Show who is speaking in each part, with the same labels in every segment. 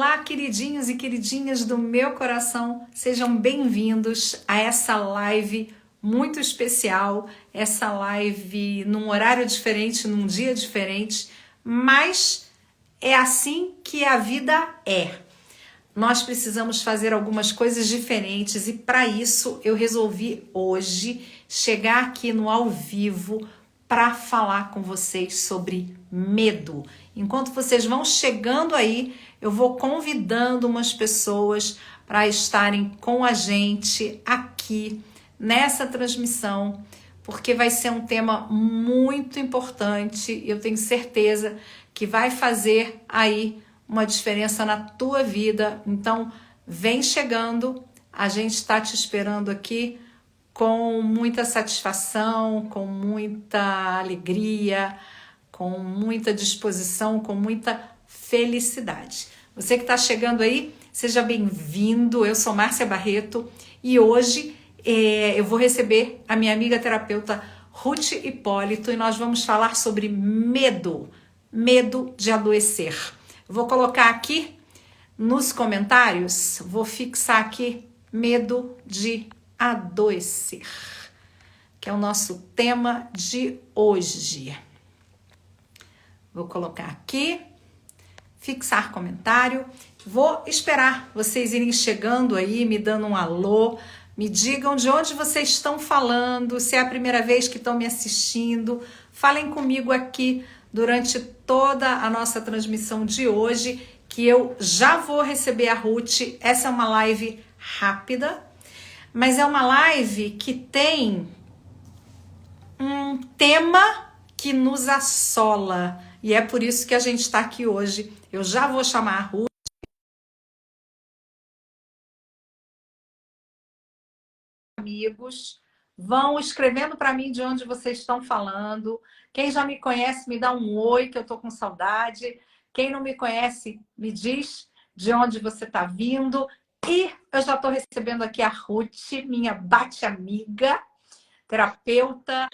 Speaker 1: Olá, queridinhos e queridinhas do meu coração, sejam bem-vindos a essa live muito especial, essa live num horário diferente, num dia diferente, mas é assim que a vida é. Nós precisamos fazer algumas coisas diferentes e para isso eu resolvi hoje chegar aqui no ao vivo para falar com vocês sobre medo. Enquanto vocês vão chegando aí, eu vou convidando umas pessoas para estarem com a gente aqui nessa transmissão, porque vai ser um tema muito importante. Eu tenho certeza que vai fazer aí uma diferença na tua vida. Então, vem chegando, a gente está te esperando aqui com muita satisfação, com muita alegria, com muita disposição, com muita felicidade. Você que está chegando aí, seja bem-vindo. Eu sou Márcia Barreto e hoje eu vou receber a minha amiga terapeuta Ruth Hipólito e nós vamos falar sobre medo de adoecer. Eu vou colocar aqui nos comentários, vou fixar aqui medo de adoecer, que é o nosso tema de hoje. Vou colocar aqui, fixar comentário. Vou esperar vocês irem chegando aí, me dando um alô, me digam de onde vocês estão falando, se é a primeira vez que estão me assistindo. Falem comigo aqui durante toda a nossa transmissão de hoje, que eu já vou receber a Ruth. Essa é uma live rápida, mas é uma live que tem um tema que nos assola. E é por isso que a gente está aqui hoje. Eu já vou chamar a Ruth. Amigos, vão escrevendo para mim de onde vocês estão falando. Quem já me conhece, me dá um oi, que eu tô com saudade. Quem não me conhece, me diz de onde você está vindo. E eu já estou recebendo aqui a Ruth, minha bate-amiga, terapeuta,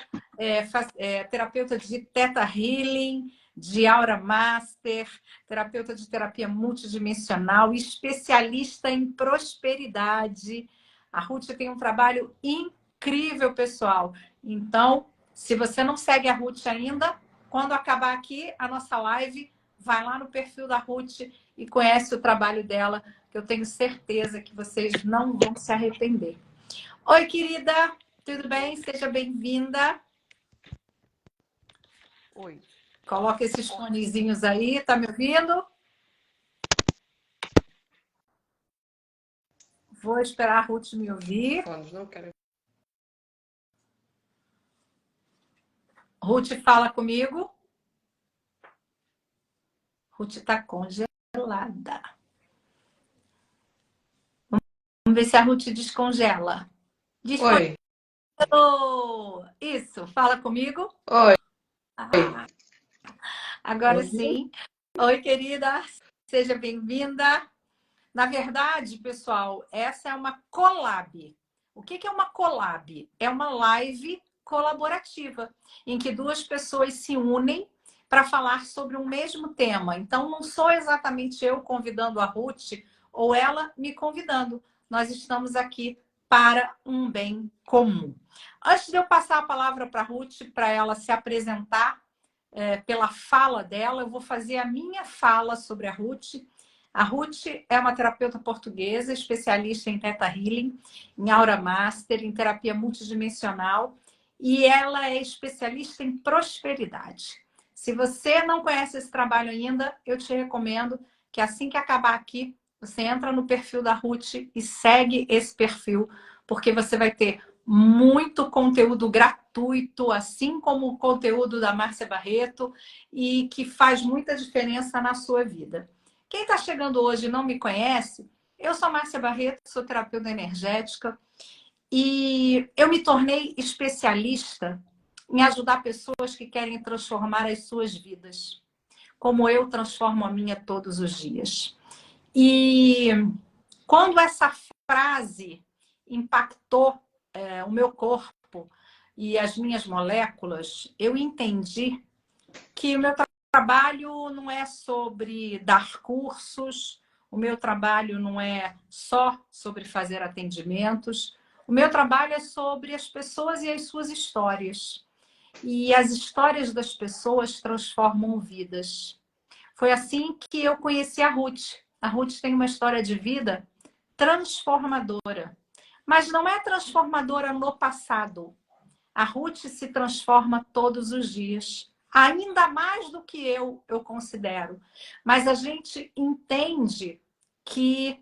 Speaker 1: terapeuta de Theta Healing, de Aura Master, terapeuta de terapia multidimensional, especialista em prosperidade. A Ruth tem um trabalho incrível, pessoal. Então, se você não segue a Ruth ainda, quando acabar aqui a nossa live, vai lá no perfil da Ruth e conhece o trabalho dela, que eu tenho certeza que vocês não vão se arrepender. Oi, querida, tudo bem? Seja bem-vinda.
Speaker 2: Oi.
Speaker 1: Coloca esses fonezinhos aí, tá me ouvindo? Vou esperar a Ruth me ouvir.
Speaker 2: Não quero.
Speaker 1: Ruth, fala comigo. Ruth está congelada. Vamos ver se a Ruth descongela.
Speaker 2: Oi.
Speaker 1: Isso, fala comigo.
Speaker 2: Oi.
Speaker 1: Agora sim. Oi, querida. Seja bem-vinda. Na verdade, pessoal, essa é uma collab. O que é uma collab? É uma live colaborativa, em que duas pessoas se unem para falar sobre um mesmo tema. Então, não sou exatamente eu convidando a Ruth ou ela me convidando. Nós estamos aqui para um bem comum. Antes de eu passar a palavra para a Ruth, para ela se apresentar pela fala dela, eu vou fazer a minha fala sobre a Ruth. A Ruth é uma terapeuta portuguesa, especialista em Theta Healing, em Aura Master, em terapia multidimensional, e ela é especialista em prosperidade. Se você não conhece esse trabalho ainda, eu te recomendo que assim que acabar aqui, você entra no perfil da Ruth e segue esse perfil, porque você vai ter muito conteúdo gratuito, assim como o conteúdo da Márcia Barreto, e que faz muita diferença na sua vida. Quem está chegando hoje e não me conhece, eu sou Márcia Barreto, sou terapeuta energética e eu me tornei especialista em ajudar pessoas que querem transformar as suas vidas, como eu transformo a minha todos os dias. E quando essa frase impactou o meu corpo e as minhas moléculas, eu entendi que o meu trabalho não é sobre dar cursos, o meu trabalho não é só sobre fazer atendimentos. O meu trabalho é sobre as pessoas e as suas histórias. E as histórias das pessoas transformam vidas. Foi assim que eu conheci a Ruth. A Ruth tem uma história de vida transformadora. Mas não é transformadora no passado. A Ruth se transforma todos os dias. Ainda mais do que eu considero. Mas a gente entende que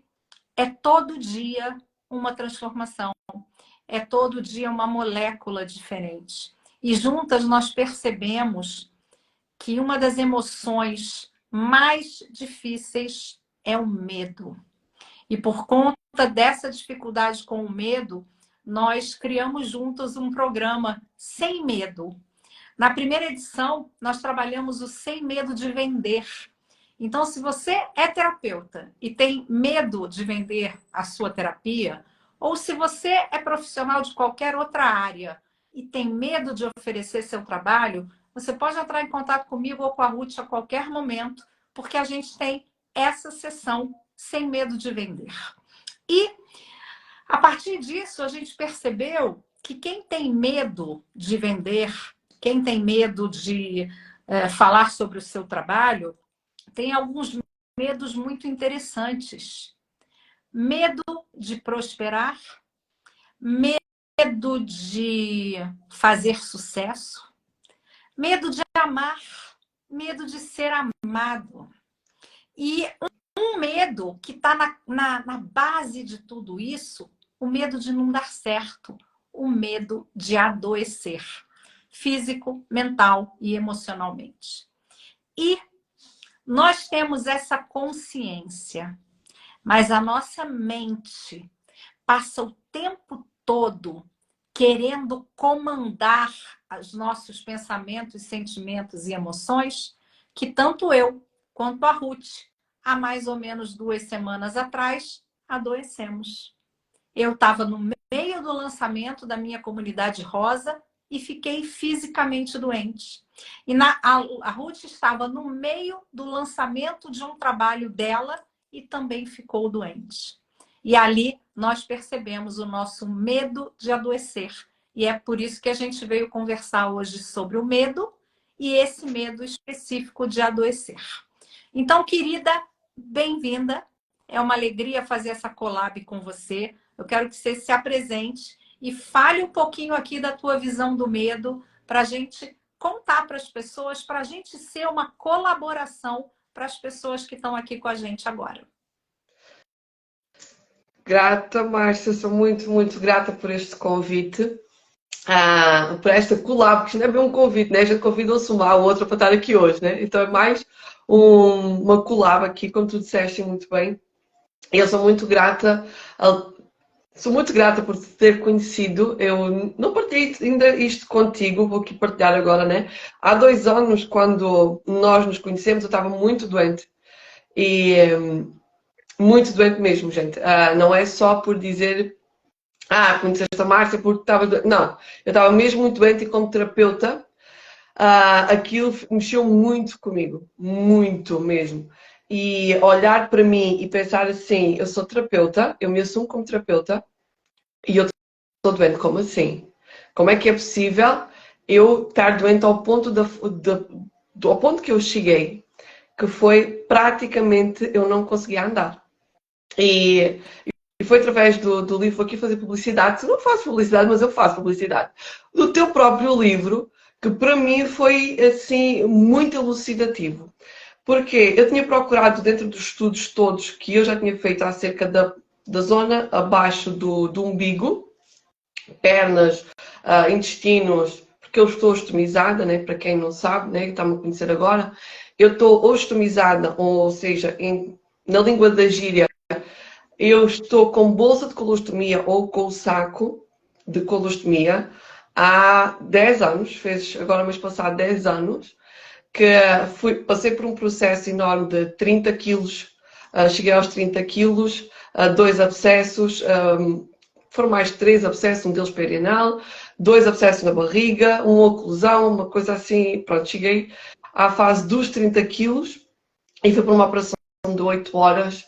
Speaker 1: é todo dia uma transformação. É todo dia uma molécula diferente. E juntas nós percebemos que uma das emoções mais difíceis é o medo. E por conta dessa dificuldade com o medo, nós criamos juntos um programa Sem Medo. Na primeira edição, nós trabalhamos o Sem Medo de Vender. Então, se você é terapeuta e tem medo de vender a sua terapia, ou se você é profissional de qualquer outra área e tem medo de oferecer seu trabalho, você pode entrar em contato comigo ou com a Ruth a qualquer momento, porque a gente tem essa sessão Sem Medo de Vender. E, a partir disso, a gente percebeu que quem tem medo de vender, quem tem medo de falar sobre o seu trabalho, tem alguns medos muito interessantes. Medo de prosperar, medo de fazer sucesso, medo de amar, medo de ser amado. E um medo que está na base de tudo isso, o medo de não dar certo, o medo de adoecer, físico, mental e emocionalmente. E nós temos essa consciência, mas a nossa mente passa o tempo todo querendo comandar os nossos pensamentos, sentimentos e emoções, que tanto eu quanto a Ruth, há mais ou menos 2 semanas atrás, adoecemos. Eu estava no meio do lançamento da minha comunidade rosa e fiquei fisicamente doente. E a Ruth estava no meio do lançamento de um trabalho dela e também ficou doente. E ali nós percebemos o nosso medo de adoecer. E é por isso que a gente veio conversar hoje sobre o medo e esse medo específico de adoecer. Então, querida, bem-vinda. É uma alegria fazer essa collab com você. Eu quero que você se apresente e fale um pouquinho aqui da tua visão do medo para a gente contar para as pessoas, para a gente ser uma colaboração para as pessoas que estão aqui com a gente agora.
Speaker 2: Grata, Márcia, sou muito, muito grata por este convite, por esta collab, que não é bem um convite, né? A gente convida-se uma à outra para estar aqui hoje, né? Então é mais uma collab aqui, como tu disseste muito bem. E eu sou muito grata, por te ter conhecido. Eu não partilhei ainda isto contigo, vou aqui partilhar agora, né? Há 2 anos, quando nós nos conhecemos, eu estava muito doente. E muito doente mesmo, gente. Não é só por dizer, conheceste a Márcia porque estava doente. Não, eu estava mesmo muito doente e como terapeuta, aquilo mexeu muito comigo. Muito mesmo. E olhar para mim e pensar assim, eu sou terapeuta, eu me assumo como terapeuta e eu estou doente, como assim? Como é que é possível eu estar doente ao ponto, ao ponto que eu cheguei, que foi praticamente eu não conseguia andar. E foi através do livro, vou aqui fazer publicidade, eu não faço publicidade, mas eu faço publicidade, do teu próprio livro, que para mim foi assim muito elucidativo. Porque eu tinha procurado dentro dos estudos todos que eu já tinha feito acerca da zona abaixo do umbigo, pernas, intestinos, porque eu estou ostomizada, né? Para quem não sabe, né? Que está-me a conhecer agora, eu estou ostomizada, ou seja, na língua da gíria, eu estou com bolsa de colostomia ou com o saco de colostomia há 10 anos, fez agora mês passado 10 anos, que passei por um processo enorme de 30 quilos, cheguei aos 30 quilos, 2 abscessos, foram mais 3 abscessos, um deles perianal, 2 abscessos na barriga, uma oclusão, uma coisa assim, pronto, cheguei à fase dos 30 quilos e fui para uma operação de 8 horas.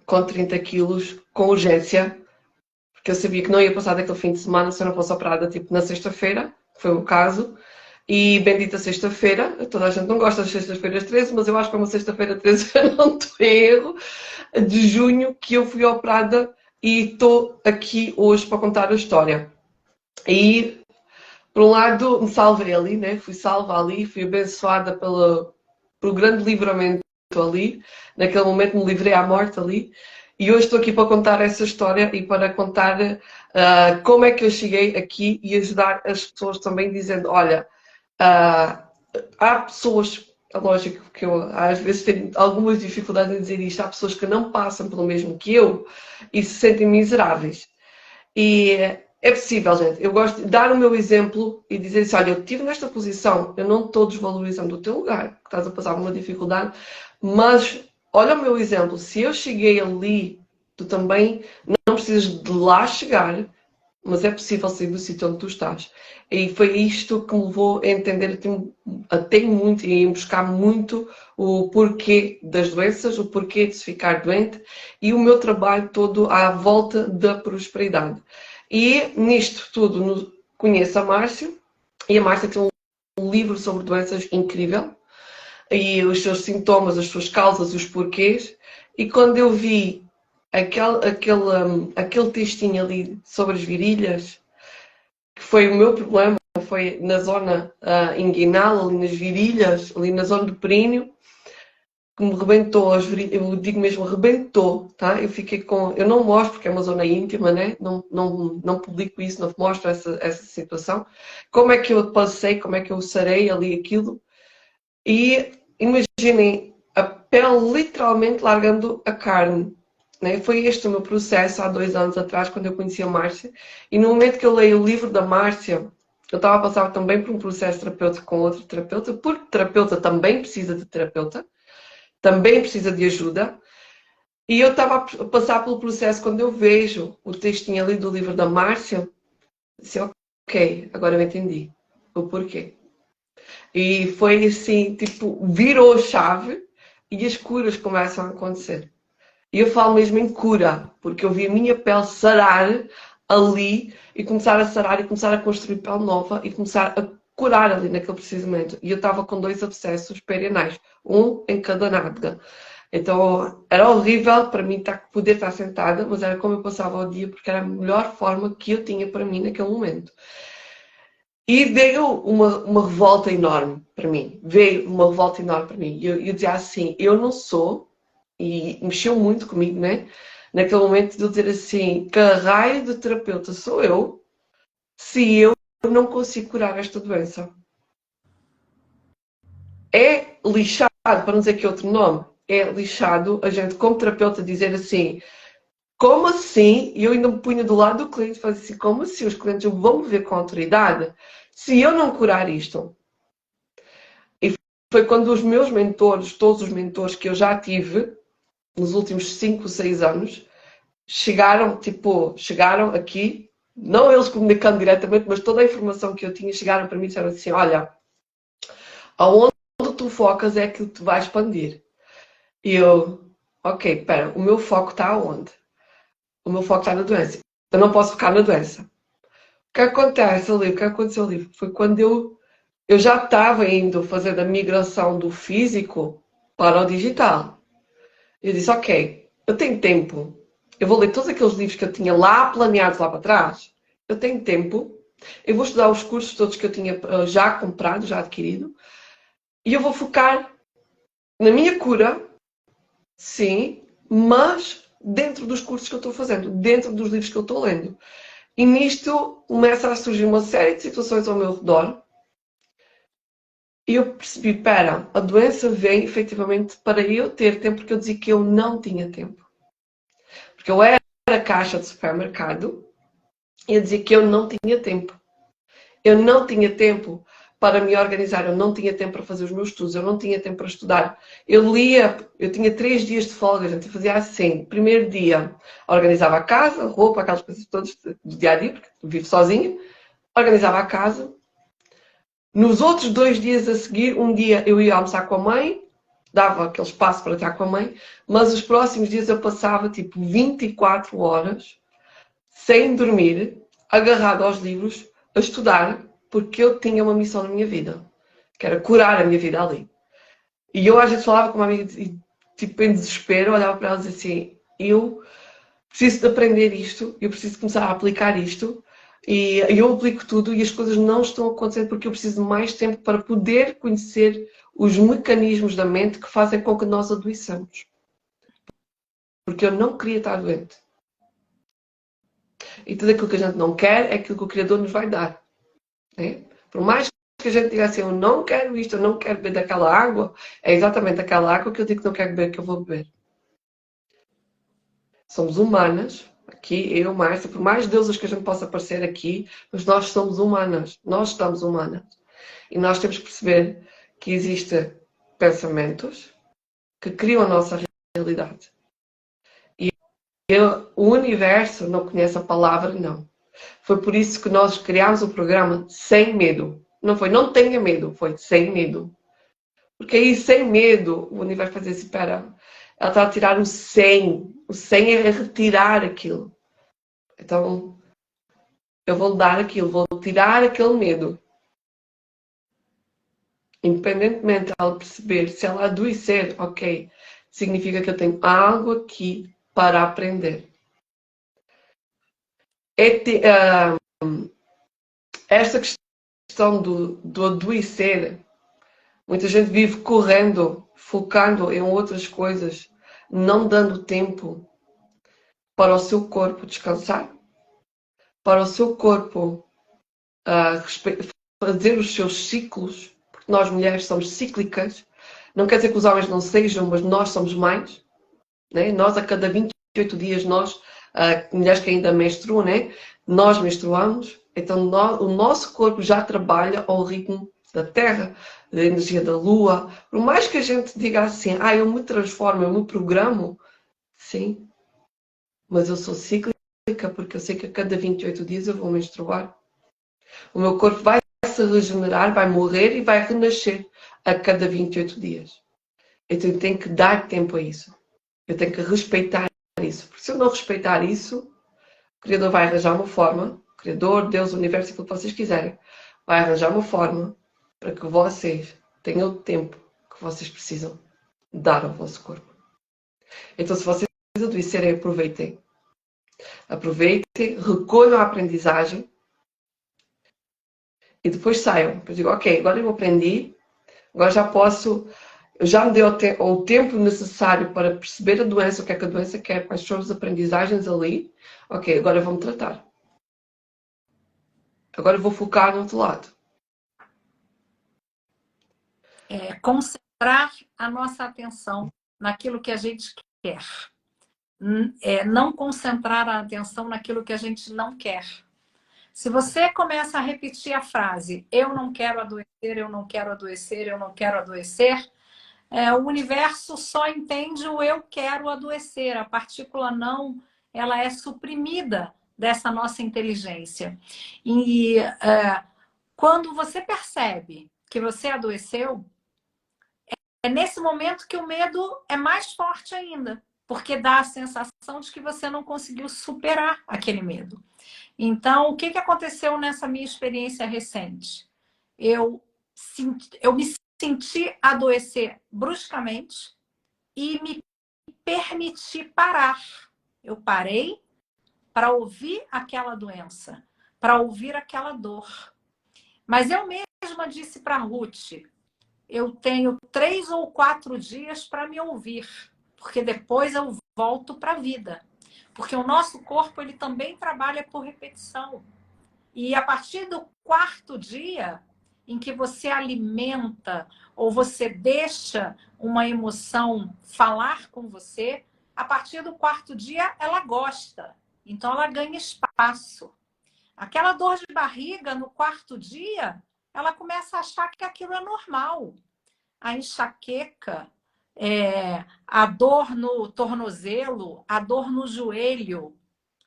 Speaker 2: com 30 quilos, com urgência, porque eu sabia que não ia passar daquele fim de semana se eu não fosse operada, tipo, na sexta-feira, que foi o caso. E bendita sexta-feira, toda a gente não gosta das sextas-feiras 13, mas eu acho que é uma sexta-feira 13, eu não estou em erro, de junho, que eu fui operada e estou aqui hoje para contar a história. E, por um lado, me salvei ali, né? Fui salva ali, fui abençoada pelo grande livramento ali. Naquele momento me livrei à morte ali. E hoje estou aqui para contar essa história e para contar como é que eu cheguei aqui e ajudar as pessoas também dizendo, olha, há pessoas, é lógico que eu às vezes tenho algumas dificuldades em dizer isto, há pessoas que não passam pelo mesmo que eu e se sentem miseráveis. E é possível, gente. Eu gosto de dar o meu exemplo e dizer assim, olha, eu estive nesta posição, eu não estou desvalorizando o teu lugar, que estás a passar por uma dificuldade, mas olha o meu exemplo, se eu cheguei ali, tu também não precisas de lá chegar, mas é possível sair do sítio onde tu estás. E foi isto que me levou a entender até muito e a buscar muito o porquê das doenças, o porquê de se ficar doente e o meu trabalho todo à volta da prosperidade. E nisto tudo conheço a Márcia, e a Márcia tem um livro sobre doenças incrível, e os seus sintomas, as suas causas, os porquês, e quando eu vi aquele textinho ali sobre as virilhas, que foi o meu problema, foi na zona inguinal, ali nas virilhas, ali na zona do períneo, que me rebentou as virilhas, eu digo mesmo rebentou, tá? Eu fiquei com, eu não mostro porque é uma zona íntima, né? Não publico isso, não mostro essa situação. Como é que eu passei, como é que eu sarei ali aquilo? E imaginem a pele literalmente largando a carne. Né? Foi este o meu processo há 2 anos atrás, quando eu conheci a Márcia. E no momento que eu leio o livro da Márcia, eu estava a passar também por um processo terapêutico com outro terapeuta, porque terapeuta também precisa de terapeuta, também precisa de ajuda. E eu estava a passar pelo processo quando eu vejo o textinho ali do livro da Márcia, disse, ok, agora eu entendi o porquê. E foi assim, tipo, virou a chave e as curas começam a acontecer. E eu falo mesmo em cura, porque eu vi a minha pele sarar ali e começar a sarar e começar a construir pele nova e começar a curar ali naquele preciso momento. E eu estava com 2 abscessos perianais, um em cada nádega. Então era horrível para mim poder estar sentada, mas era como eu passava o dia, porque era a melhor forma que eu tinha para mim naquele momento. E veio uma revolta enorme para mim. Veio uma revolta enorme para mim. E eu dizia assim, eu não sou, e mexeu muito comigo, né? Naquele momento de eu dizer assim, que raio de terapeuta sou eu, se eu não consigo curar esta doença? É lixado, para não dizer que é outro nome, é lixado a gente como terapeuta dizer assim, como assim? E eu ainda me punha do lado do cliente e fazia assim, como assim os clientes vão me ver com autoridade se eu não curar isto? E foi quando os meus mentores, todos os mentores que eu já tive, nos últimos 5, 6 anos, chegaram aqui, não eles comunicando diretamente, mas toda a informação que eu tinha, chegaram para mim e disseram assim, olha, aonde tu focas é aquilo que tu vais expandir. E eu, ok, espera, o meu foco está aonde? O meu foco está na doença. Eu não posso focar na doença. O que acontece ali, o que aconteceu ali, foi quando eu já estava indo fazer a migração do físico para o digital. Eu disse, ok, eu tenho tempo. Eu vou ler todos aqueles livros que eu tinha lá planeados lá para trás. Eu tenho tempo. Eu vou estudar os cursos todos que eu tinha já comprado, já adquirido. E eu vou focar na minha cura, sim, mas dentro dos cursos que eu estou fazendo, dentro dos livros que eu estou lendo. E nisto começa a surgir uma série de situações ao meu redor. E eu percebi, pera, a doença vem efetivamente para eu ter tempo, porque eu dizia que eu não tinha tempo. Porque eu era caixa de supermercado e eu dizia que eu não tinha tempo. Eu não tinha tempo para me organizar, eu não tinha tempo para fazer os meus estudos, eu não tinha tempo para estudar. Eu lia, eu tinha 3 dias de folga, gente, eu fazia assim. Primeiro dia, organizava a casa, roupa, aquelas coisas todas do dia a dia, porque vivo sozinha. Organizava a casa. Nos outros 2 dias a seguir, um dia eu ia almoçar com a mãe, dava aquele espaço para estar com a mãe, mas os próximos dias eu passava tipo 24 horas sem dormir, agarrado aos livros, a estudar, porque eu tinha uma missão na minha vida, que era curar a minha vida ali. E eu às vezes falava com uma amiga e, tipo, em desespero, olhava para ela e dizia assim, eu preciso de aprender isto, eu preciso começar a aplicar isto, e eu aplico tudo e as coisas não estão acontecendo porque eu preciso de mais tempo para poder conhecer os mecanismos da mente que fazem com que nós adoeçamos. Porque eu não queria estar doente. E tudo aquilo que a gente não quer é aquilo que o Criador nos vai dar. Né? Por mais que a gente diga assim, eu não quero isto, eu não quero beber daquela água, é exatamente aquela água que eu digo que não quero beber, que eu vou beber. Somos humanas, aqui eu, Márcia, por mais deusas que a gente possa parecer aqui, mas nós somos humanas, nós estamos humanas. E nós temos que perceber que existem pensamentos que criam a nossa realidade. E o universo não conhece a palavra não. Foi por isso que nós criámos o programa Sem Medo. Não foi não tenha medo, foi sem medo. Porque aí, sem medo, o universo faz assim, espera, ela está a tirar o 100. O 100 é retirar aquilo. Então, eu vou dar aquilo, vou tirar aquele medo. Independentemente dela perceber, se ela adoecer, ok, significa que eu tenho algo aqui para aprender. Esta questão do adoecer, muita gente vive correndo, focando em outras coisas, não dando tempo para o seu corpo descansar, para o seu corpo fazer os seus ciclos, porque nós mulheres somos cíclicas. Não quer dizer que os homens não sejam, mas nós somos mais. Né? Nós, a cada 28 dias, nós, mulheres que ainda menstruam, né? Nós menstruamos. Então, o nosso corpo já trabalha ao ritmo da Terra, da energia da Lua. Por mais que a gente diga assim, eu me transformo, eu me programo, sim, mas eu sou cíclica porque eu sei que a cada 28 dias eu vou menstruar. O meu corpo vai se regenerar, vai morrer e vai renascer a cada 28 dias. Então eu tenho que dar tempo a isso. Eu tenho que respeitar isso. Porque se eu não respeitar isso, o Criador vai arranjar uma forma, o Criador, Deus, o Universo, aquilo que vocês quiserem, vai arranjar uma forma para que vocês tenham o tempo que vocês precisam dar ao vosso corpo. Então se vocês adoecerem, aproveitem. Aproveitem, recolham a aprendizagem e depois saiam. Depois digo, ok, agora eu aprendi, agora já posso, já me deu o tempo necessário para perceber a doença, o que é que a doença quer, quais são as aprendizagens ali. Ok, agora eu vou-me tratar. Agora eu vou focar no outro lado.
Speaker 1: Concentrar a nossa atenção naquilo que a gente quer. Não concentrar a atenção naquilo que a gente não quer. Se você começa a repetir a frase eu não quero adoecer, eu não quero adoecer, eu não quero adoecer, o universo só entende o eu quero adoecer. A partícula não, ela é suprimida dessa nossa inteligência. E quando você percebe que você adoeceu, é nesse momento que o medo é mais forte ainda, porque dá a sensação de que você não conseguiu superar aquele medo. Então, o que aconteceu nessa minha experiência recente? Eu me senti adoecer bruscamente e me permiti parar. Eu parei para ouvir aquela doença, para ouvir aquela dor. Mas eu mesma disse para a Ruth, eu tenho 3 ou 4 dias para me ouvir, porque depois eu volto para a vida. Porque o nosso corpo ele também trabalha por repetição. E a partir do 4º dia, em que você alimenta ou você deixa uma emoção falar com você, a partir do 4º dia ela gosta. Então ela ganha espaço. Aquela dor de barriga no 4º dia, ela começa a achar que aquilo é normal. A enxaqueca, a dor no tornozelo, a dor no joelho.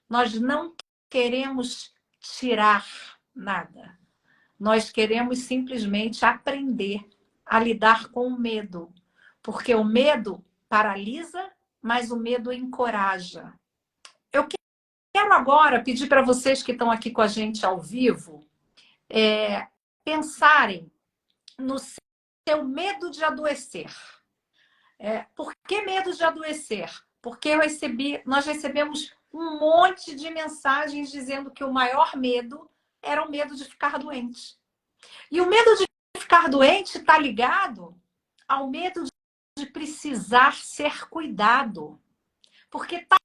Speaker 1: Nós não queremos tirar nada. Nós queremos simplesmente aprender a lidar com o medo. Porque o medo paralisa, mas o medo encoraja. Eu quero agora pedir para vocês que estão aqui com a gente ao vivo, pensarem no seu medo de adoecer. Por que medo de adoecer? Porque nós recebemos um monte de mensagens dizendo que o maior medo era o medo de ficar doente. E o medo de ficar doente está ligado ao medo de precisar ser cuidado. Porque está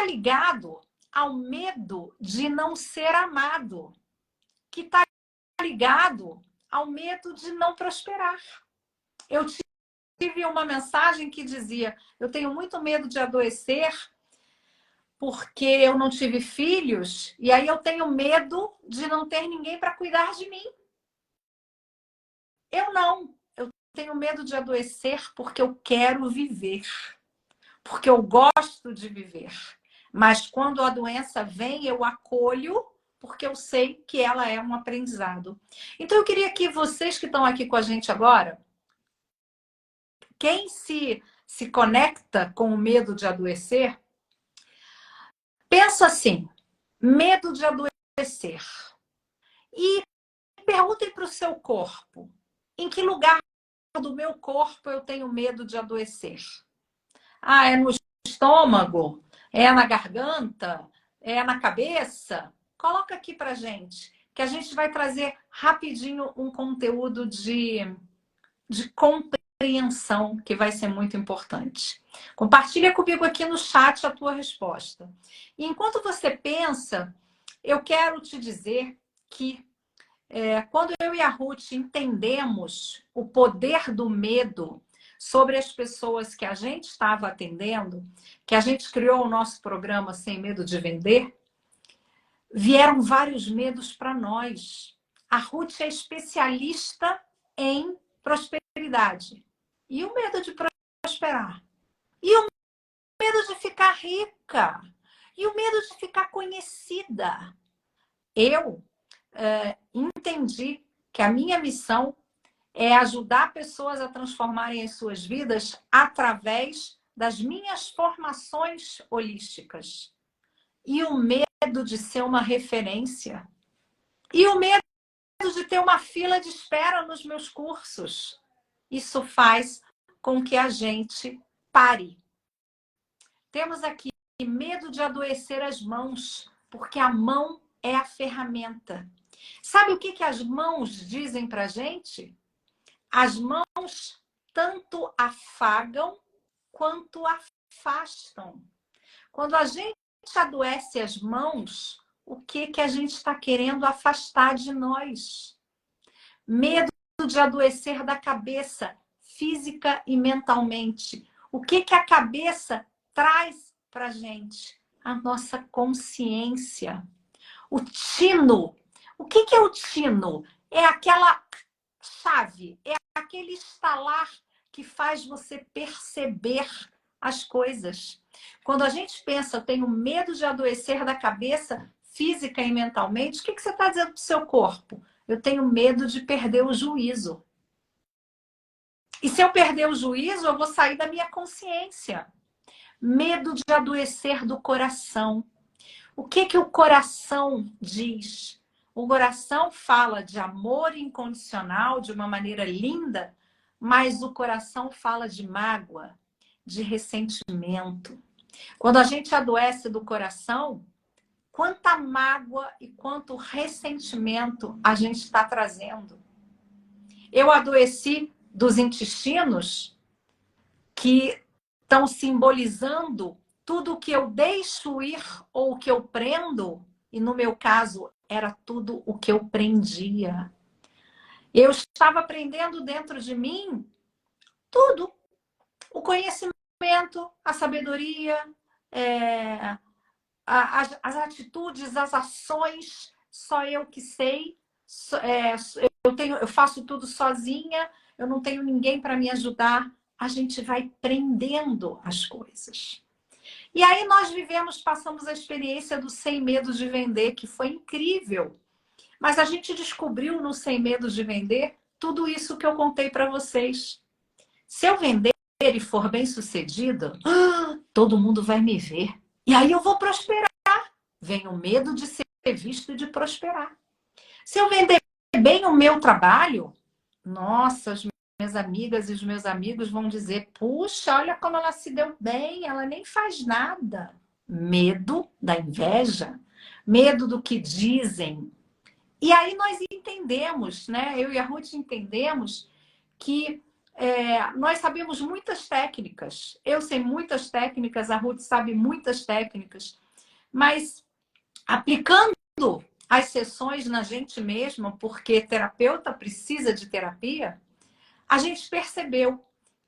Speaker 1: ligado ao medo de não ser amado. Que está ligado ao medo de não prosperar. Eu tive uma mensagem que dizia: eu tenho muito medo de adoecer porque eu não tive filhos e aí eu tenho medo de não ter ninguém para cuidar de mim. Eu não. Eu tenho medo de adoecer porque eu quero viver. Porque eu gosto de viver. Mas quando a doença vem, eu acolho porque eu sei que ela é um aprendizado. Então eu queria que vocês que estão aqui com a gente agora, quem se conecta com o medo de adoecer, pensa assim, medo de adoecer. E perguntem para o seu corpo, em que lugar do meu corpo eu tenho medo de adoecer? Ah, é no estômago? É na garganta? É na cabeça? Coloca aqui pra gente, que a gente vai trazer rapidinho um conteúdo de compreensão, que vai ser muito importante. Compartilha comigo aqui no chat a tua resposta. E enquanto você pensa, eu quero te dizer que quando eu e a Ruth entendemos o poder do medo sobre as pessoas que a gente estava atendendo, que a gente criou o nosso programa Sem Medo de Vender, vieram vários medos para nós. A Ruth é especialista em prosperidade. E o medo de prosperar? E o medo de ficar rica? E o medo de ficar conhecida? Eu entendi que a minha missão é ajudar pessoas a transformarem as suas vidas através das minhas formações holísticas. E o medo de ser uma referência. E o medo de ter uma fila de espera nos meus cursos. Isso faz com que a gente pare. Temos aqui medo de adoecer as mãos, porque a mão é a ferramenta. Sabe o que as mãos dizem pra gente? As mãos tanto afagam quanto afastam. Quando a gente adoece as mãos, o que a gente está querendo afastar de nós? Medo de adoecer da cabeça, física e mentalmente. O que a cabeça traz para a gente? A nossa consciência. O tino. O que é o tino? É aquela chave, é aquele estalar que faz você perceber as coisas. Quando a gente pensa, eu tenho medo de adoecer da cabeça, física e mentalmente, o que você está dizendo para o seu corpo? Eu tenho medo de perder o juízo. E se eu perder o juízo, eu vou sair da minha consciência. Medo de adoecer do coração. O que o coração diz? O coração fala de amor incondicional de uma maneira linda, mas o coração fala de mágoa, de ressentimento. Quando a gente adoece do coração, quanta mágoa e quanto ressentimento a gente está trazendo. Eu adoeci dos intestinos, que estão simbolizando tudo que eu deixo ir ou o que eu prendo, e no meu caso era tudo o que eu prendia. Eu estava prendendo dentro de mim tudo. O conhecimento, a sabedoria, as atitudes, as ações, só eu que sei. Eu faço tudo sozinha, eu não tenho ninguém para me ajudar. A gente vai prendendo as coisas. E aí nós passamos a experiência do Sem Medo de Vender, que foi incrível. Mas a gente descobriu no Sem Medo de Vender tudo isso que eu contei para vocês. Se eu vender ele for bem sucedido, todo mundo vai me ver. E aí eu vou prosperar. Vem o medo de ser visto e de prosperar. Se eu vender bem o meu trabalho, nossa, as minhas amigas e os meus amigos vão dizer, puxa, olha como ela se deu bem, ela nem faz nada. Medo da inveja, medo do que dizem. E aí nós entendemos, né? Eu e a Ruth entendemos que nós sabemos muitas técnicas. Eu sei muitas técnicas, a Ruth sabe muitas técnicas, mas aplicando as sessões na gente mesma, porque terapeuta precisa de terapia, a gente percebeu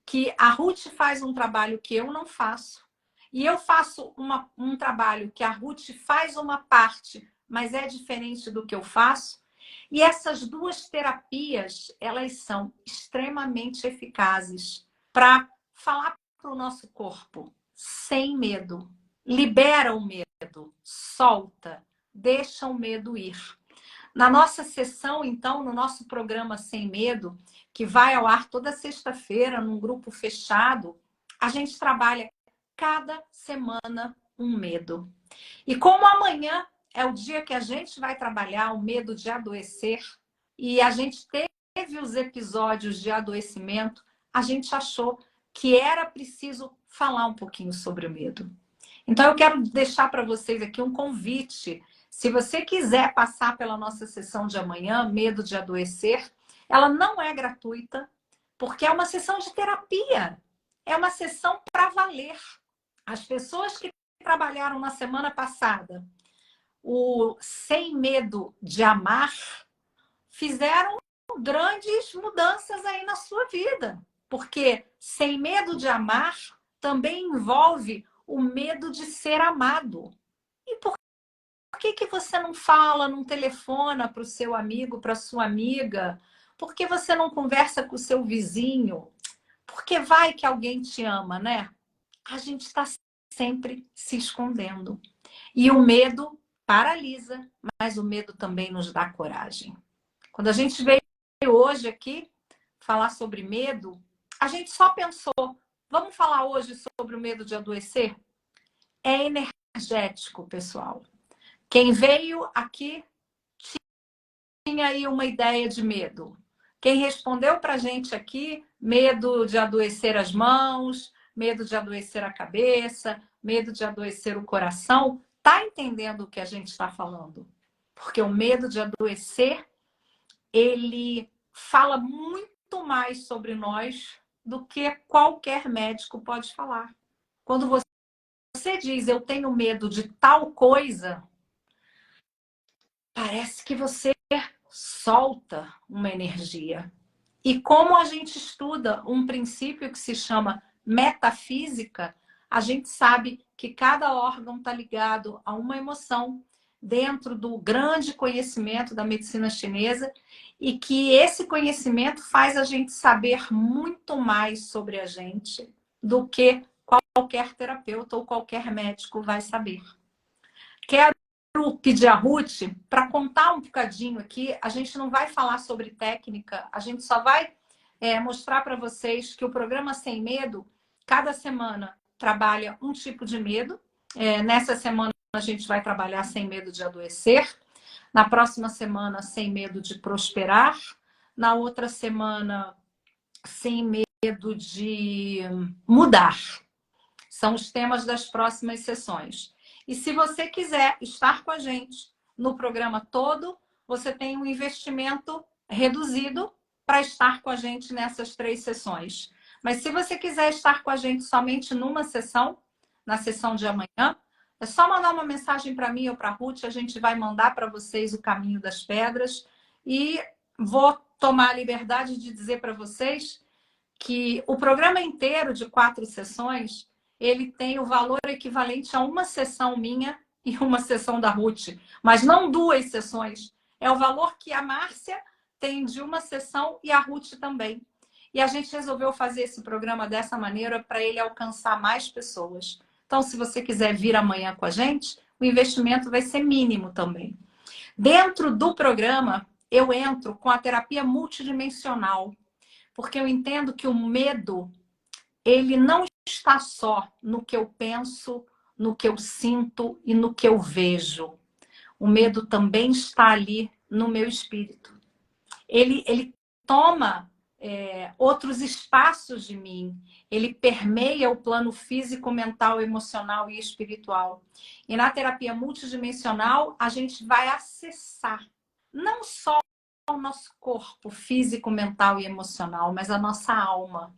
Speaker 1: que a Ruth faz um trabalho que eu não faço, e eu faço um trabalho que a Ruth faz uma parte, mas é diferente do que eu faço. E essas duas terapias, elas são extremamente eficazes para falar para o nosso corpo sem medo. Libera o medo, solta, deixa o medo ir. Na nossa sessão, então, no nosso programa Sem Medo, que vai ao ar toda sexta-feira num grupo fechado, a gente trabalha cada semana um medo. E como amanhã é o dia que a gente vai trabalhar o medo de adoecer, e a gente teve os episódios de adoecimento, a gente achou que era preciso falar um pouquinho sobre o medo. Então, eu quero deixar para vocês aqui um convite. Se você quiser passar pela nossa sessão de amanhã, Medo de Adoecer, ela não é gratuita, porque é uma sessão de terapia. É uma sessão para valer. As pessoas que trabalharam na semana passada o Sem Medo de Amar fizeram grandes mudanças aí na sua vida. Porque Sem Medo de Amar também envolve o medo de ser amado. E por que você não fala, não telefona para o seu amigo, para a sua amiga? Por que você não conversa com o seu vizinho? Porque vai que alguém te ama, né? A gente está sempre se escondendo. E o medo paralisa, mas o medo também nos dá coragem. Quando a gente veio hoje aqui falar sobre medo, a gente só pensou, vamos falar hoje sobre o medo de adoecer? É energético, pessoal. Quem veio aqui tinha aí uma ideia de medo. Quem respondeu para a gente aqui, medo de adoecer as mãos, medo de adoecer a cabeça, medo de adoecer o coração, tá entendendo o que a gente está falando? Porque o medo de adoecer, ele fala muito mais sobre nós do que qualquer médico pode falar. Quando você diz, eu tenho medo de tal coisa, parece que você solta uma energia. E como a gente estuda um princípio que se chama metafísica, a gente sabe que cada órgão está ligado a uma emoção dentro do grande conhecimento da medicina chinesa e que esse conhecimento faz a gente saber muito mais sobre a gente do que qualquer terapeuta ou qualquer médico vai saber. Quero pedir a Ruth para contar um bocadinho aqui. A gente não vai falar sobre técnica, a gente só vai mostrar para vocês que o programa Sem Medo, cada semana trabalha um tipo de medo. Nessa semana a gente vai trabalhar sem medo de adoecer. Na próxima semana, sem medo de prosperar. Na outra semana, sem medo de mudar. São os temas das próximas sessões. E se você quiser estar com a gente no programa todo, você tem um investimento reduzido para estar com a gente nessas 3 sessões. Mas se você quiser estar com a gente somente numa sessão, na sessão de amanhã, é só mandar uma mensagem para mim ou para a Ruth, a gente vai mandar para vocês o caminho das pedras e vou tomar a liberdade de dizer para vocês que o programa inteiro de 4 sessões, ele tem o valor equivalente a uma sessão minha e uma sessão da Ruth, mas não 2 sessões. É o valor que a Márcia tem de uma sessão e a Ruth também. E a gente resolveu fazer esse programa dessa maneira para ele alcançar mais pessoas. Então, se você quiser vir amanhã com a gente, o investimento vai ser mínimo também. Dentro do programa, eu entro com a terapia multidimensional, porque eu entendo que o medo ele não está só no que eu penso, no que eu sinto e no que eu vejo. O medo também está ali no meu espírito. Ele toma outros espaços de mim. Ele permeia o plano físico, mental, emocional e espiritual. E na terapia multidimensional, a gente vai acessar não só o nosso corpo físico, mental e emocional, mas a nossa alma.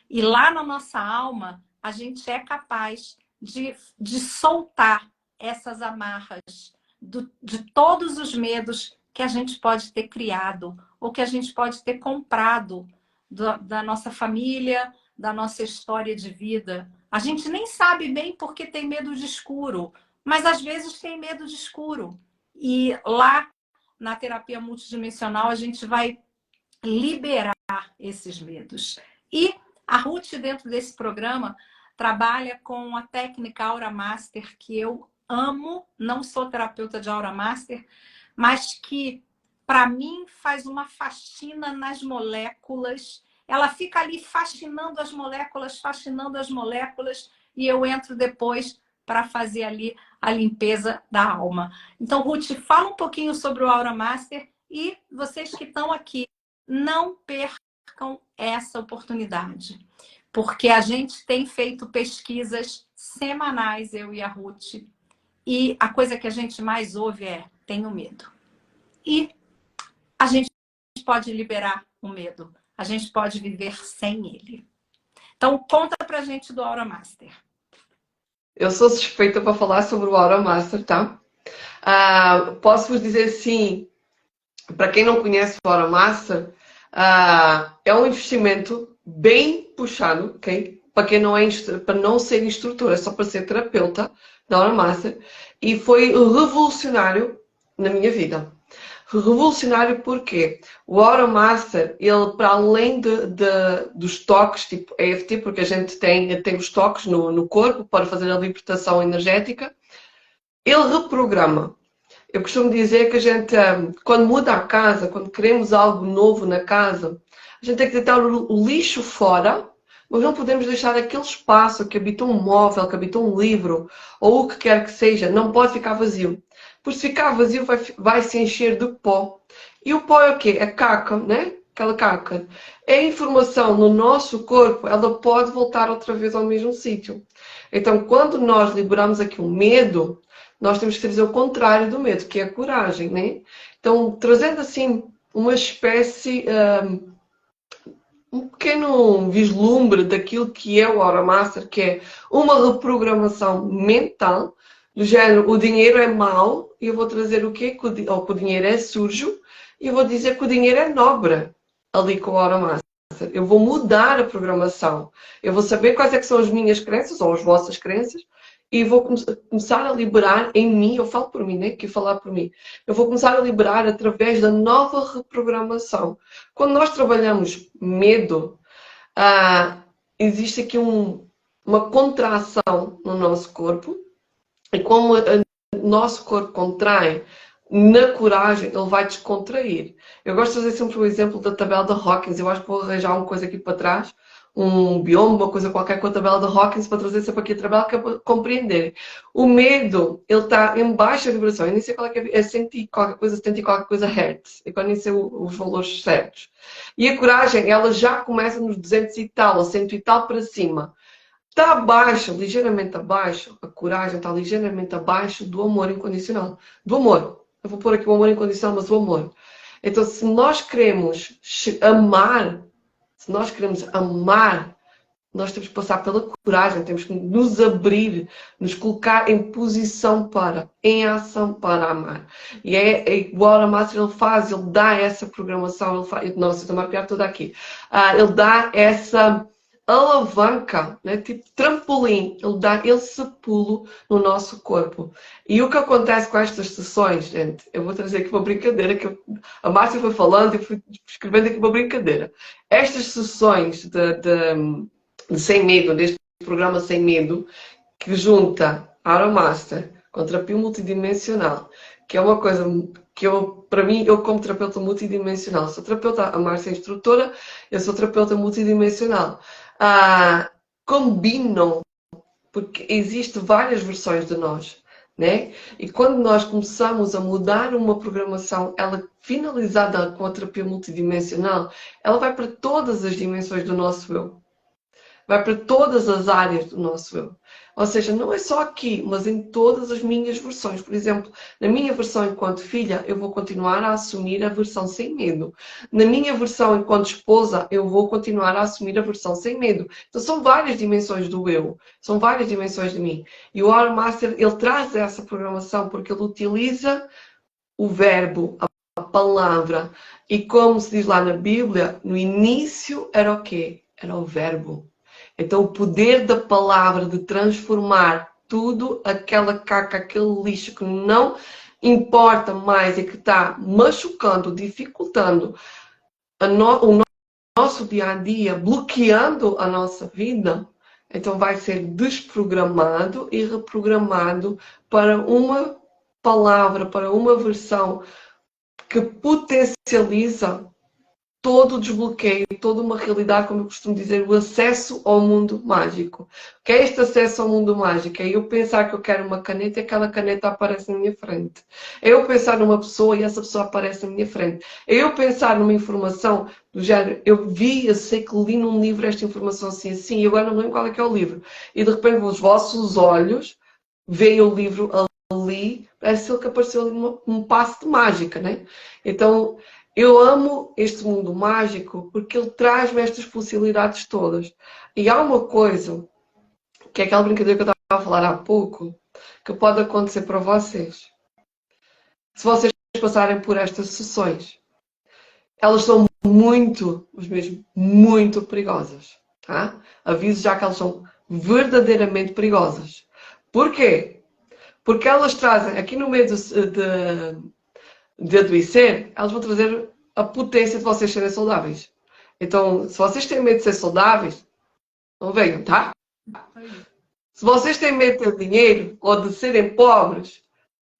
Speaker 1: E lá na nossa alma, a gente é capaz de soltar essas amarras de todos os medos que a gente pode ter criado ou que a gente pode ter comprado da nossa família, da nossa história de vida. A gente nem sabe bem porque tem medo de escuro, mas às vezes tem medo de escuro. E lá na terapia multidimensional a gente vai liberar esses medos. E a Ruth, dentro desse programa, trabalha com a técnica Aura Master, que eu amo. Não sou terapeuta de Aura Master, mas que, para mim, faz uma faxina nas moléculas. Ela fica ali fascinando as moléculas, e eu entro depois para fazer ali a limpeza da alma. Então, Ruth, fala um pouquinho sobre o Aura Master e vocês que estão aqui, não percam essa oportunidade, porque a gente tem feito pesquisas semanais, eu e a Ruth, e a coisa que a gente mais ouve é: tenho medo. E a gente pode liberar o medo, a gente pode viver sem ele. Então, conta pra gente do Aura Master.
Speaker 2: Eu sou suspeita para falar sobre o Aura Master, tá? Posso-vos dizer sim, para quem não conhece o Aura Master, é um investimento bem puxado, ok? Para quem não é para não ser instrutor, é só para ser terapeuta da Aura Master. E foi revolucionário na minha vida. Revolucionário porque o Aura Master, ele para além dos toques tipo EFT, porque a gente tem os toques no corpo para fazer a libertação energética, ele reprograma. Eu costumo dizer que a gente, quando muda a casa, quando queremos algo novo na casa, a gente tem que deitar o lixo fora, mas não podemos deixar aquele espaço que habita um móvel, que habita um livro, ou o que quer que seja, não pode ficar vazio. Por se ficar vazio, vai se encher de pó. E o pó é o quê? É caca, né? Aquela caca. É informação no nosso corpo, ela pode voltar outra vez ao mesmo sítio. Então, quando nós liberamos aqui o medo, nós temos que trazer o contrário do medo, que é a coragem, né? Então, trazendo assim uma espécie, um pequeno vislumbre daquilo que é o Aura Master, que é uma reprogramação mental, do género, o dinheiro é mau, e eu vou trazer o quê? Ou que o dinheiro é sujo, e eu vou dizer que o dinheiro é nobre, ali com o Aura Master. Eu vou mudar a programação. Eu vou saber quais é que são as minhas crenças, ou as vossas crenças, e vou começar a liberar em mim, eu falo por mim, né? Que falar por mim. Eu vou começar a liberar através da nova reprogramação. Quando nós trabalhamos medo, existe aqui uma contração no nosso corpo, e como o nosso corpo contrai, na coragem, ele vai descontrair. Eu gosto de fazer sempre o exemplo da tabela de Hawkins. Eu acho que vou arranjar uma coisa aqui para trás, um bioma, uma coisa qualquer com a tabela de Hawkins, para trazer sempre aqui a tabela, que é para compreender. O medo, ele está em baixa vibração. Eu nem sei qual é que é 100 e qualquer coisa hertz. Eu nem sei os valores certos. E a coragem, ela já começa nos 200 e tal, ou 100 e tal para cima. Está abaixo, ligeiramente abaixo, a coragem está ligeiramente abaixo do amor incondicional. Do amor. Eu vou pôr aqui o amor incondicional, mas o amor. Então, se nós queremos amar, nós temos que passar pela coragem, temos que nos abrir, nos colocar em posição em ação para amar. E o Aura Master ele dá essa programação, nossa, estou a mapear toda aqui. Ele dá essa alavanca, né? Tipo trampolim, ele dá esse pulo no nosso corpo. E o que acontece com estas sessões, gente, eu vou trazer aqui uma brincadeira, a Márcia foi falando e fui escrevendo aqui uma brincadeira. Estas sessões de Sem Medo, deste programa Sem Medo, que junta Aura Master com terapia multidimensional, que é uma coisa que para mim, eu como terapeuta multidimensional, sou terapeuta, a Márcia é instrutora, eu sou terapeuta multidimensional. combinam, porque existem várias versões de nós, né? E quando nós começamos a mudar uma programação, ela finalizada com a terapia multidimensional, ela vai para todas as dimensões do nosso eu. Vai para todas as áreas do nosso eu. Ou seja, não é só aqui, mas em todas as minhas versões. Por exemplo, na minha versão enquanto filha, eu vou continuar a assumir a versão sem medo. Na minha versão enquanto esposa, eu vou continuar a assumir a versão sem medo. Então são várias dimensões do eu. São várias dimensões de mim. E o Aura Master, ele traz essa programação porque ele utiliza o verbo, a palavra. E como se diz lá na Bíblia, no início era o quê? Era o verbo. Então, o poder da palavra de transformar tudo, aquela caca, aquele lixo que não importa mais e que está machucando, dificultando o nosso dia a dia, bloqueando a nossa vida, então vai ser desprogramado e reprogramado para uma palavra, para uma versão que potencializa todo o desbloqueio, toda uma realidade, como eu costumo dizer, o acesso ao mundo mágico. O que é este acesso ao mundo mágico? É eu pensar que eu quero uma caneta e aquela caneta aparece na minha frente. É eu pensar numa pessoa e essa pessoa aparece na minha frente. É eu pensar numa informação do género, eu vi, eu sei que li num livro esta informação assim, assim, e agora não lembro qual é que é o livro. E de repente os vossos olhos veem o livro ali, parece que apareceu ali num passo de mágica, né? Então, eu amo este mundo mágico porque ele traz-me estas possibilidades todas. E há uma coisa, que é aquela brincadeira que eu estava a falar há pouco, que pode acontecer para vocês. Se vocês passarem por estas sessões, elas são muito, mas mesmo muito perigosas. Tá? Aviso já que elas são verdadeiramente perigosas. Porquê? Porque elas trazem, aqui no meio de adoecer, elas vão trazer a potência de vocês serem saudáveis. Então, se vocês têm medo de ser saudáveis, não venham, tá? Se vocês têm medo de ter dinheiro ou de serem pobres,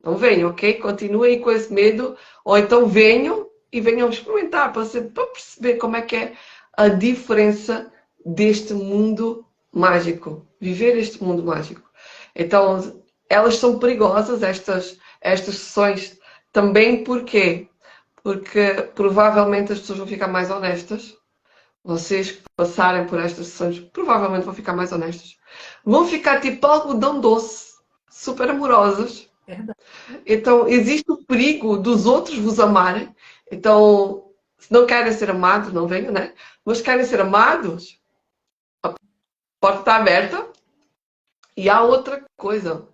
Speaker 2: não venham, ok? Continuem com esse medo, ou então venham e venham experimentar para perceber como é que é a diferença deste mundo mágico. Viver este mundo mágico. Então, elas são perigosas, estas sessões, também porquê? Porque provavelmente as pessoas vão ficar mais honestas. Vocês que passarem por estas sessões provavelmente vão ficar mais honestas. Vão ficar tipo algodão doce, super amorosas.
Speaker 1: Verdade.
Speaker 2: Então existe o perigo dos outros vos amarem. Então, se não querem ser amados, não venham, né? Mas querem ser amados, a porta está aberta. E há outra coisa.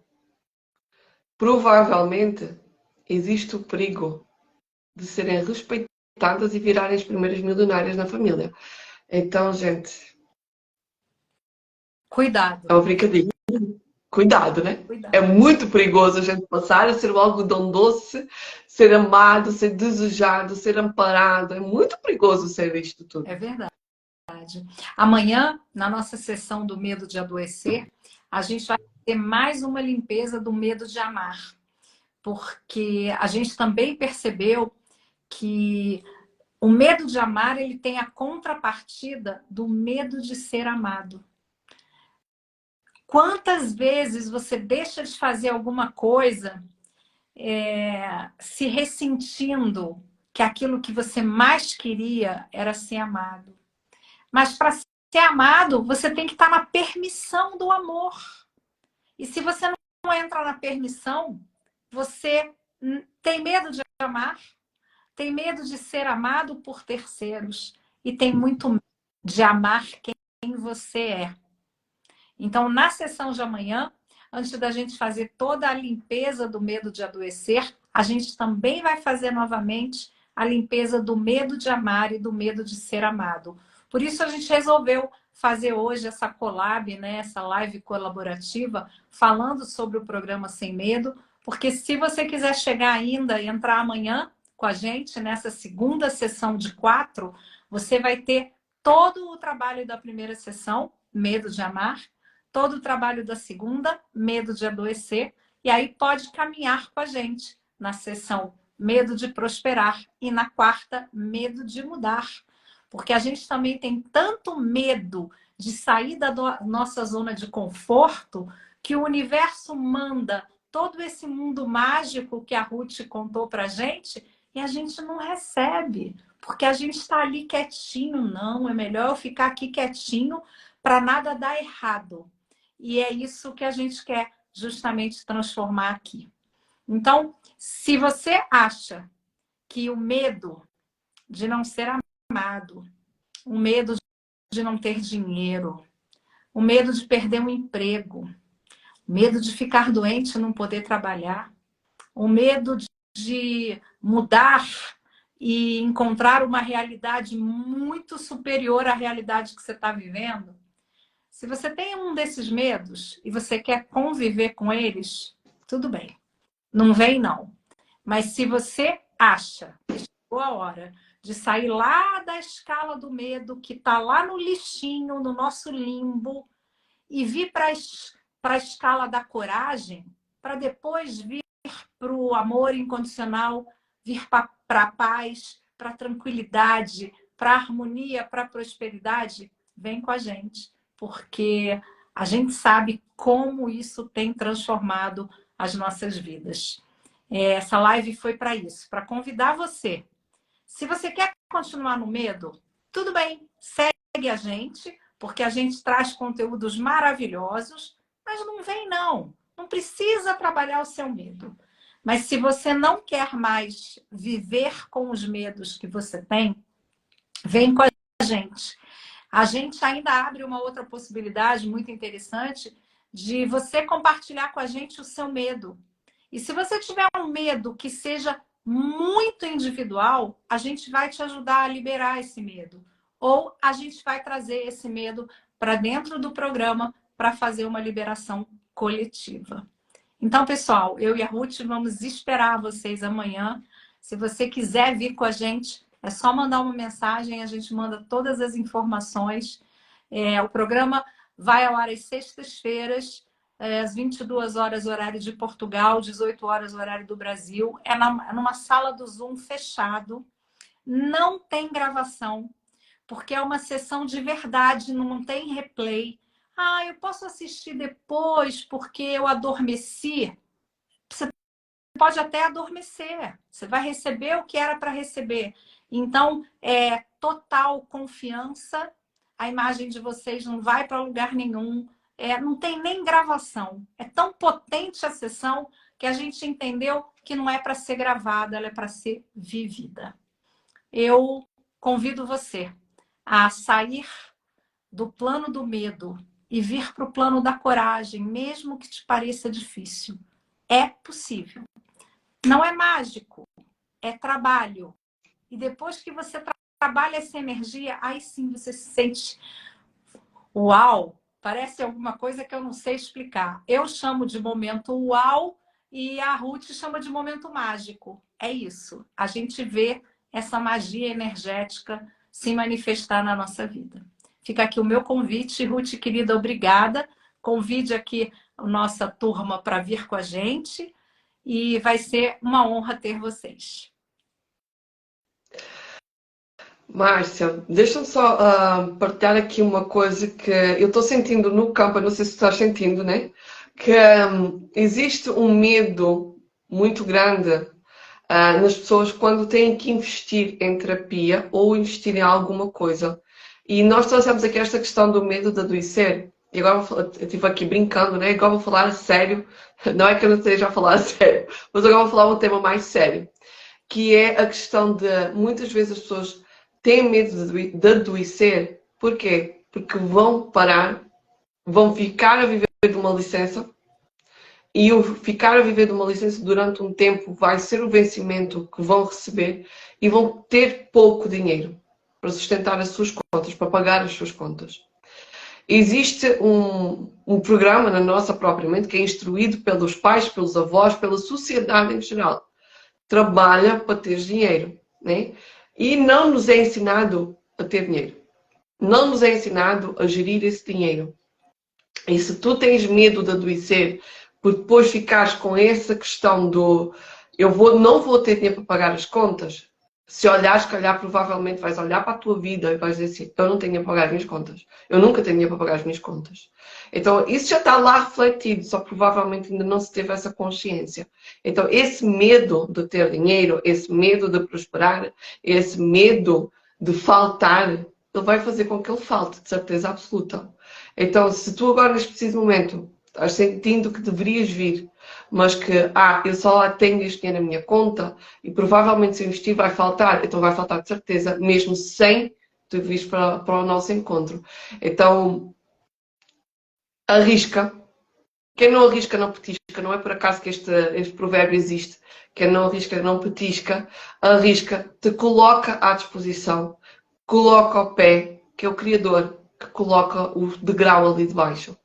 Speaker 2: Provavelmente existe o perigo de serem respeitadas e virarem as primeiras milionárias na família. Então, gente,
Speaker 1: Cuidado.
Speaker 2: é uma brincadeira. Cuidado, né?
Speaker 1: Cuidado.
Speaker 2: É muito perigoso a gente passar a ser um algodão doce, ser amado, ser desejado, ser amparado. É muito perigoso ser isto tudo.
Speaker 1: É verdade. Amanhã, na nossa sessão do medo de adoecer, a gente vai ter mais uma limpeza do medo de amar. Porque a gente também percebeu que o medo de amar, ele tem a contrapartida do medo de ser amado. Quantas vezes você deixa de fazer alguma coisa se ressentindo que aquilo que você mais queria era ser amado? Mas para ser amado, você tem que estar na permissão do amor. E se você não entra na permissão, você tem medo de amar, tem medo de ser amado por terceiros e tem muito medo de amar quem você é. Então, na sessão de amanhã, antes da gente fazer toda a limpeza do medo de adoecer, a gente também vai fazer novamente a limpeza do medo de amar e do medo de ser amado. Por isso, a gente resolveu fazer hoje essa collab, né, essa live colaborativa, falando sobre o programa Sem Medo, porque se você quiser chegar ainda e entrar amanhã com a gente, nessa segunda sessão de 4, você vai ter todo o trabalho da primeira sessão, Medo de Amar, todo o trabalho da segunda, medo de adoecer, e aí pode caminhar com a gente na sessão medo de prosperar e na quarta, medo de mudar. Porque a gente também tem tanto medo de sair da nossa zona de conforto, que o universo manda todo esse mundo mágico que a Ruth contou para gente e a gente não recebe, porque a gente está ali quietinho. Não, é melhor eu ficar aqui quietinho para nada dar errado. E é isso que a gente quer justamente transformar aqui. Então, se você acha que o medo de não ser amado, o medo de não ter dinheiro, o medo de perder um emprego, o medo de ficar doente e não poder trabalhar, o medo de mudar e encontrar uma realidade muito superior à realidade que você está vivendo, se você tem um desses medos e você quer conviver com eles, tudo bem. Não vem, não. Mas se você acha que chegou a hora de sair lá da escala do medo, que está lá no lixinho, no nosso limbo, e vir para a escala da coragem, para depois vir para o amor incondicional, vir para a paz, para a tranquilidade, para a harmonia, para a prosperidade, vem com a gente, porque a gente sabe como isso tem transformado as nossas vidas. Essa live foi para isso, para convidar você. Se você quer continuar no medo, tudo bem, segue a gente, porque a gente traz conteúdos maravilhosos, mas não vem não. Não precisa trabalhar o seu medo. Mas se você não quer mais viver com os medos que você tem, vem com a gente. A gente ainda abre uma outra possibilidade muito interessante de você compartilhar com a gente o seu medo. E se você tiver um medo que seja muito individual, a gente vai te ajudar a liberar esse medo. Ou a gente vai trazer esse medo para dentro do programa para fazer uma liberação coletiva. Então, pessoal, eu e a Ruth vamos esperar vocês amanhã. Se você quiser vir com a gente, é só mandar uma mensagem, a gente manda todas as informações. O programa vai ao ar às sextas-feiras, às 22 horas, horário de Portugal, 18 horas, horário do Brasil. É numa sala do Zoom fechado. Não tem gravação, porque é uma sessão de verdade, não tem replay. Eu posso assistir depois porque eu adormeci. Você pode até adormecer. Você vai receber o que era para receber. Então, é total confiança. A imagem de vocês não vai para lugar nenhum. Não tem nem gravação. É tão potente a sessão que a gente entendeu que não é para ser gravada, ela é para ser vivida. Eu convido você a sair do plano do medo e vir para o plano da coragem, mesmo que te pareça difícil. É possível. Não é mágico, é trabalho. E depois que você trabalha essa energia, aí sim você se sente uau, parece alguma coisa que eu não sei explicar. Eu chamo de momento uau e a Ruth chama de momento mágico. É isso. A gente vê essa magia energética se manifestar na nossa vida. Fica aqui o meu convite, Ruth, querida, obrigada. Convide aqui a nossa turma para vir com a gente e vai ser uma honra ter vocês.
Speaker 2: Márcia, deixa-me só partilhar aqui uma coisa que eu estou sentindo no campo, eu não sei se tu estás sentindo, né? Que existe um medo muito grande nas pessoas quando têm que investir em terapia ou investir em alguma coisa. E nós trouxemos aqui esta questão do medo de adoecer. E agora eu estive aqui brincando, né? Agora vou falar a sério. Não é que eu não esteja a falar a sério, mas agora vou falar um tema mais sério. Que é a questão de, muitas vezes as pessoas têm medo de adoecer. Porquê? Porque vão parar, vão ficar a viver de uma licença. E o ficar a viver de uma licença durante um tempo vai ser o vencimento que vão receber e vão ter pouco dinheiro para sustentar as suas contas, para pagar as suas contas. Existe um programa na nossa própria mente que é instruído pelos pais, pelos avós, pela sociedade em geral. Trabalha para ter dinheiro, né? E não nos é ensinado a ter dinheiro. Não nos é ensinado a gerir esse dinheiro. E se tu tens medo de adoecer, por depois ficares com essa questão do não vou ter dinheiro para pagar as contas, Se olhares, se calhar, provavelmente vais olhar para a tua vida e vais dizer assim, eu não tenho a pagar as minhas contas. Eu nunca tenho dinheiro para pagar as minhas contas. Então, isso já está lá refletido, só provavelmente ainda não se teve essa consciência. Então, esse medo de ter dinheiro, esse medo de prosperar, esse medo de faltar, ele vai fazer com que ele falte, de certeza absoluta. Então, se tu agora, neste preciso momento, estás sentindo que deverias vir, mas que, eu só lá tenho este dinheiro na minha conta e provavelmente se eu investir vai faltar, então vai faltar de certeza, mesmo sem tu vires para o nosso encontro. Então, arrisca. Quem não arrisca não petisca. Não é por acaso que este provérbio existe. Quem não arrisca não petisca. Arrisca, te coloca à disposição, coloca ao pé, que é o Criador que coloca o degrau ali debaixo.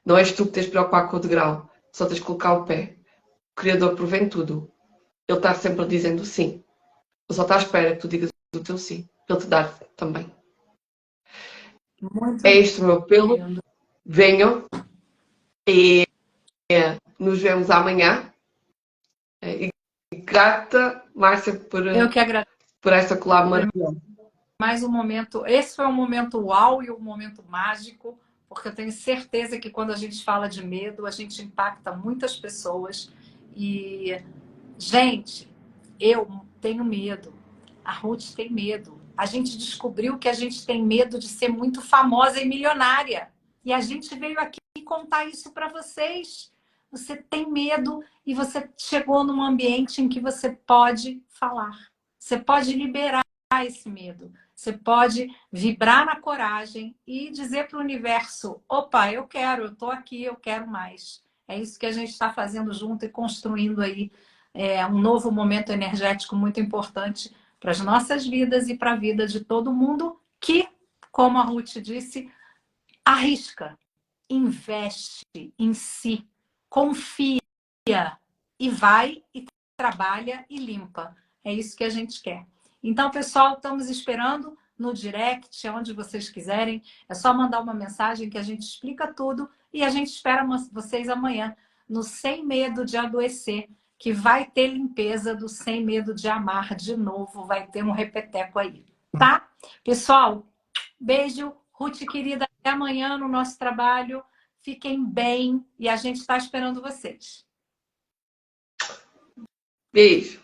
Speaker 2: Não és tu que tens de preocupar com o degrau, só tens de colocar o pé. O Criador provém tudo. Ele está sempre dizendo sim. Ele só está à espera que tu digas o teu sim. Para ele te dar também.
Speaker 1: Muito
Speaker 2: É este o meu apelo.
Speaker 1: lindo.
Speaker 2: Venham e nos vemos amanhã. E grata, Márcia,
Speaker 1: Eu que agradeço.
Speaker 2: por esta collab maravilhosa.
Speaker 1: Mais um momento. Esse foi um momento uau e um momento mágico, porque eu tenho certeza que quando a gente fala de medo, a gente impacta muitas pessoas. E, gente, eu tenho medo. A Ruth tem medo. A gente descobriu que a gente tem medo de ser muito famosa e milionária. E a gente veio aqui contar isso para vocês. Você tem medo e você chegou num ambiente em que você pode falar. Você pode liberar esse medo. Você pode vibrar na coragem e dizer para o universo: opa, eu quero, eu estou aqui, eu quero mais. É isso que a gente está fazendo junto e construindo aí um novo momento energético muito importante para as nossas vidas e para a vida de todo mundo que, como a Ruth disse, arrisca, investe em si, confia e vai e trabalha e limpa. É isso que a gente quer. Então, pessoal, estamos esperando no direct, onde vocês quiserem. É só mandar uma mensagem que a gente explica tudo e a gente espera vocês amanhã no Sem Medo de Adoecer, que vai ter limpeza do Sem Medo de Amar de novo. Vai ter um repeteco aí, tá? Pessoal, beijo. Ruth, querida, até amanhã no nosso trabalho. Fiquem bem e a gente está esperando vocês.
Speaker 2: Beijo.